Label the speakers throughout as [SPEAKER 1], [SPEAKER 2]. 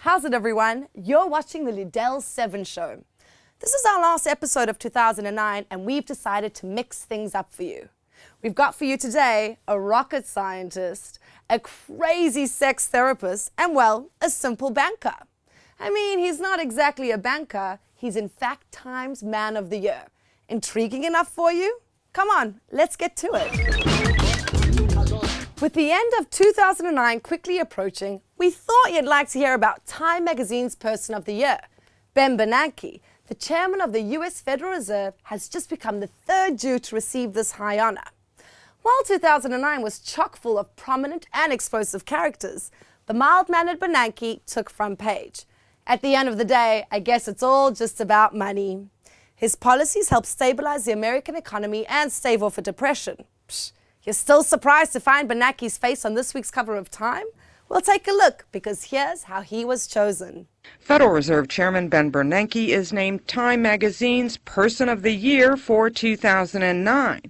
[SPEAKER 1] How's it, everyone? You're watching the Leadel 7 show. This is our last episode of 2009, and we've decided to mix things up for you. We've got for you today a rocket scientist, a crazy sex therapist, and, well, a simple banker. I mean, he's not exactly a banker. He's in fact Time's Man of the Year. Intriguing enough for you? Come on, let's get to it. With the end of 2009 quickly approaching, we thought you'd like to hear about Time magazine's Person of the Year. Bernanke, the chairman of the US Federal Reserve, has just become the third Jew to receive this high honor. While 2009 was chock full of prominent and explosive characters, the mild-mannered Bernanke took front page. At the end of the day, I guess it's all just about money. His policies helped stabilize the American economy and stave off a depression. Psh, you're still surprised to find Bernanke's face on this week's cover of Time? Well, take a look, because here's how he was chosen.
[SPEAKER 2] Federal Reserve Chairman Ben Bernanke is named Time magazine's Person of the Year for 2009.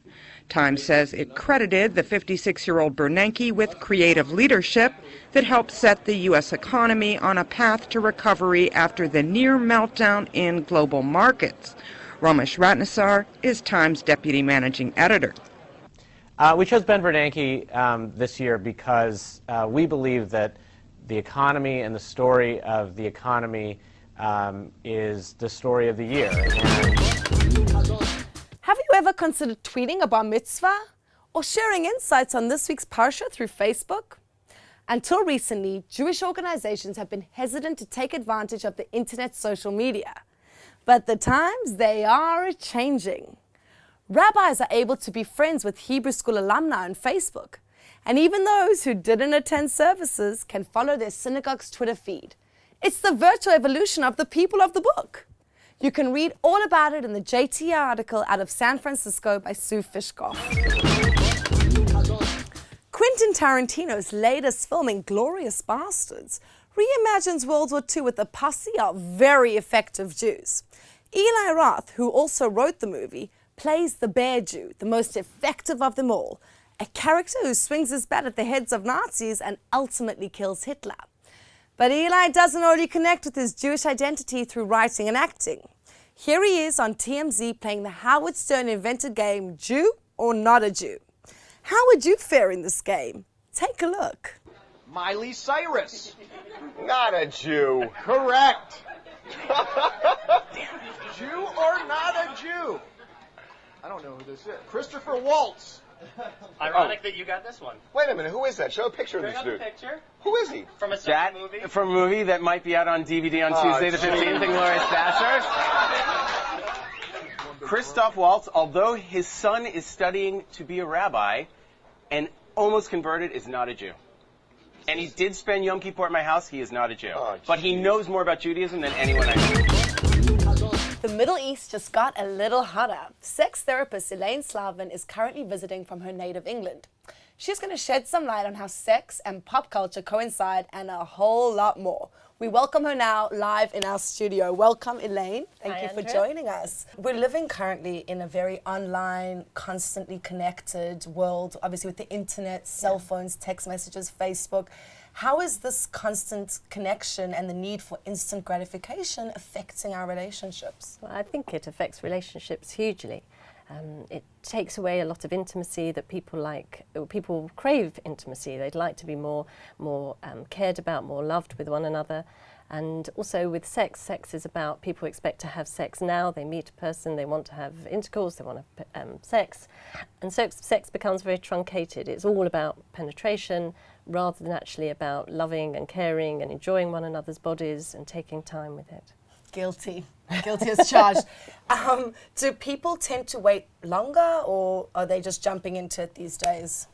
[SPEAKER 2] Time says it credited the 56-year-old Bernanke with creative leadership that helped set the U.S. economy on a path to recovery after the near meltdown in global markets. Ramesh Ratnasar is Time's deputy managing editor.
[SPEAKER 3] We chose Ben Bernanke this year because we believe that the economy and the story of the economy is the story of the year.
[SPEAKER 1] Have you ever considered tweeting a bar mitzvah or sharing insights on this week's parsha through Facebook? Until recently, Jewish organizations have been hesitant to take advantage of the internet's social media. But the times, they are changing. Rabbis are able to be friends with Hebrew school alumni on Facebook. And even those who didn't attend services can follow their synagogue's Twitter feed. It's the virtual evolution of the people of the book. You can read all about it in the JT article out of San Francisco by Sue Fishkoff. Quentin Tarantino's latest film, Inglourious Bastards, reimagines World War II with a posse of very effective Jews. Eli Roth, who also wrote the movie, plays the Bear Jew, the most effective of them all, a character who swings his bat at the heads of Nazis and ultimately kills Hitler. But Eli doesn't only connect with his Jewish identity through writing and acting. Here he is on TMZ playing the Howard Stern-invented game, Jew or Not a Jew. How would you fare in this game? Take a look.
[SPEAKER 4] Miley Cyrus.
[SPEAKER 5] Not a Jew.
[SPEAKER 4] Correct. Jew or not a Jew? I don't know who this is. Christopher Waltz.
[SPEAKER 6] Ironic that you got this one.
[SPEAKER 5] Wait a minute, who is that? Show a picture of
[SPEAKER 6] Bring
[SPEAKER 5] this
[SPEAKER 6] up
[SPEAKER 5] dude.
[SPEAKER 6] the picture.
[SPEAKER 5] Who is he?
[SPEAKER 6] From a certain movie.
[SPEAKER 7] From a movie that might be out on DVD on Tuesday the 15th, Inglourious Bastards. Christoph Waltz, although his son is studying to be a rabbi and almost converted, is not a Jew. And he did spend Yom Kippur at my house. He is not a Jew. But he knows more about Judaism than anyone I know.
[SPEAKER 1] The Middle East just got a little hotter. Sex therapist Elaine Slavin is currently visiting from her native England. She's going to shed some light on how sex and pop culture coincide and a whole lot more. We welcome her now live in our studio. Welcome, Elaine. Thank you for joining us. We're living currently in a very online, constantly connected world, obviously with the internet, cell phones, text messages, Facebook. How is this constant connection and the need for instant gratification affecting our relationships?
[SPEAKER 8] Well, I think it affects relationships hugely. It takes away a lot of intimacy that people like. People crave intimacy. They'd like to be more cared about, more loved with one another. And also with sex, sex is about people expect to have sex now. They meet a person, they want to have intercourse, they want to have sex. And so sex becomes very truncated. It's all about penetration rather than actually about loving and caring and enjoying one another's bodies and taking time with it.
[SPEAKER 1] Guilty. Guilty as charged. Do people tend to wait longer, or are they just jumping into it these days?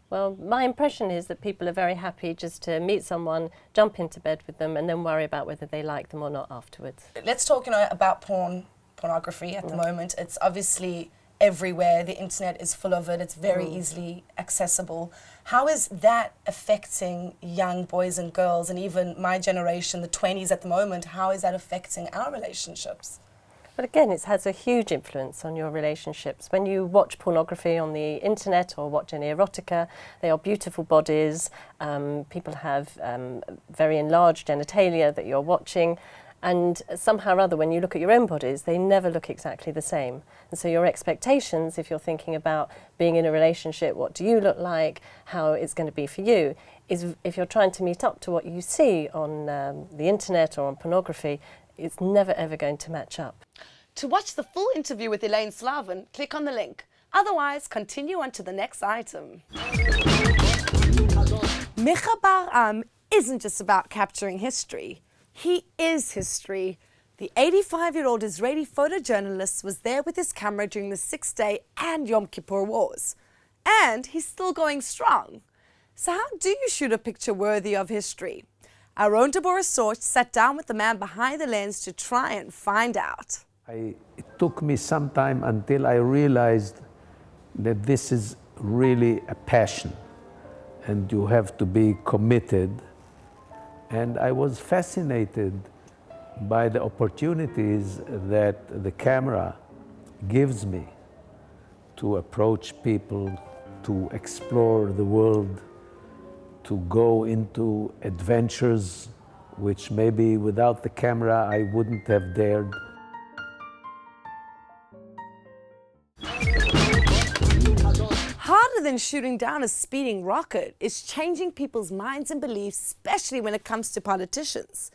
[SPEAKER 8] Well, my impression is that people are very happy just to meet someone, jump into bed with them, and then worry about whether they like them or not afterwards.
[SPEAKER 1] Let's talk, about pornography at the moment. It's obviously everywhere. The internet is full of it. It's very easily accessible. How is that affecting young boys and girls, and even my generation, the 20s at the moment? How is that affecting our relationships?
[SPEAKER 8] But again, it has a huge influence on your relationships. When you watch pornography on the internet or watch any erotica, they are beautiful bodies. People have very enlarged genitalia that you're watching. And somehow or other, when you look at your own bodies, they never look exactly the same. And so your expectations, if you're thinking about being in a relationship, what do you look like, how it's going to be for you, is if you're trying to meet up to what you see on the internet or on pornography, it's never ever going to match up.
[SPEAKER 1] To watch the full interview with Elaine Slavin, click on the link. Otherwise, continue on to the next item. Micha isn't just about capturing history. He is history. The 85-year-old Israeli photojournalist was there with his camera during the Six-Day and Yom Kippur Wars. And he's still going strong. So how do you shoot a picture worthy of history? Our own Deborah Sorch sat down with the man behind the lens to try and find out.
[SPEAKER 9] It took me some time until I realized that this is really a passion and you have to be committed. And I was fascinated by the opportunities that the camera gives me to approach people, to explore the world, to go into adventures which maybe without the camera I wouldn't have dared.
[SPEAKER 1] Harder than shooting down a speeding rocket is changing people's minds and beliefs, especially when it comes to politicians.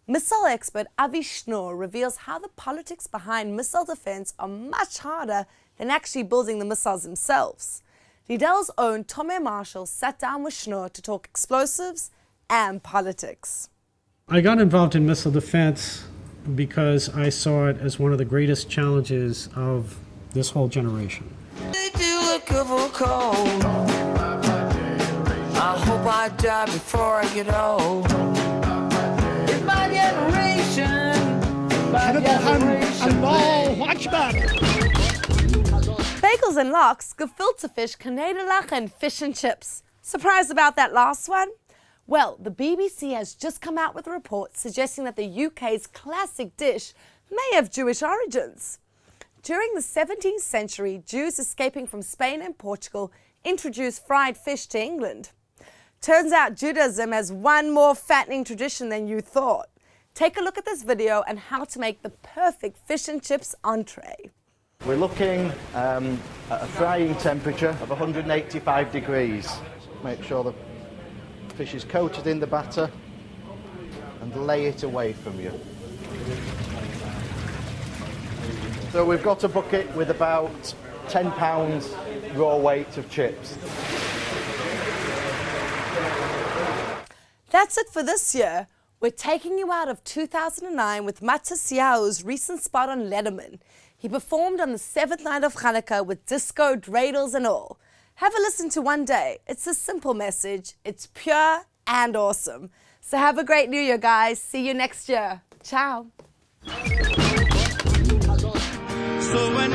[SPEAKER 1] Missile expert Avi Schnurr reveals how the politics behind missile defense are much harder than actually building the missiles themselves. Leadel's own Tomer Marshall sat down with Schnurr to talk explosives and politics.
[SPEAKER 10] I got involved in missile defense because I saw it as one of the greatest challenges of this whole generation.
[SPEAKER 11] I hope I die before I get old. It's my generation.
[SPEAKER 1] Bagels and lox, gefilte fish, knedelach and fish and chips. Surprised about that last one? Well, the BBC has just come out with a report suggesting that the UK's classic dish may have Jewish origins. During the 17th century, Jews escaping from Spain and Portugal introduced fried fish to England. Turns out Judaism has one more fattening tradition than you thought. Take a look at this video and how to make the perfect fish and chips entree.
[SPEAKER 12] We're looking at a frying temperature of 185 degrees. Make sure the fish is coated in the batter and lay it away from you. So we've got a bucket with about 10 pounds raw weight of chips.
[SPEAKER 1] That's it for this year. We're taking you out of 2009 with Matisyahu's recent spot on Letterman. He performed on the 7th night of Hanukkah with disco, dreidels and all. Have a listen to One Day. It's a simple message. It's pure and awesome. So have a great New Year, guys. See you next year. Ciao.
[SPEAKER 11] So when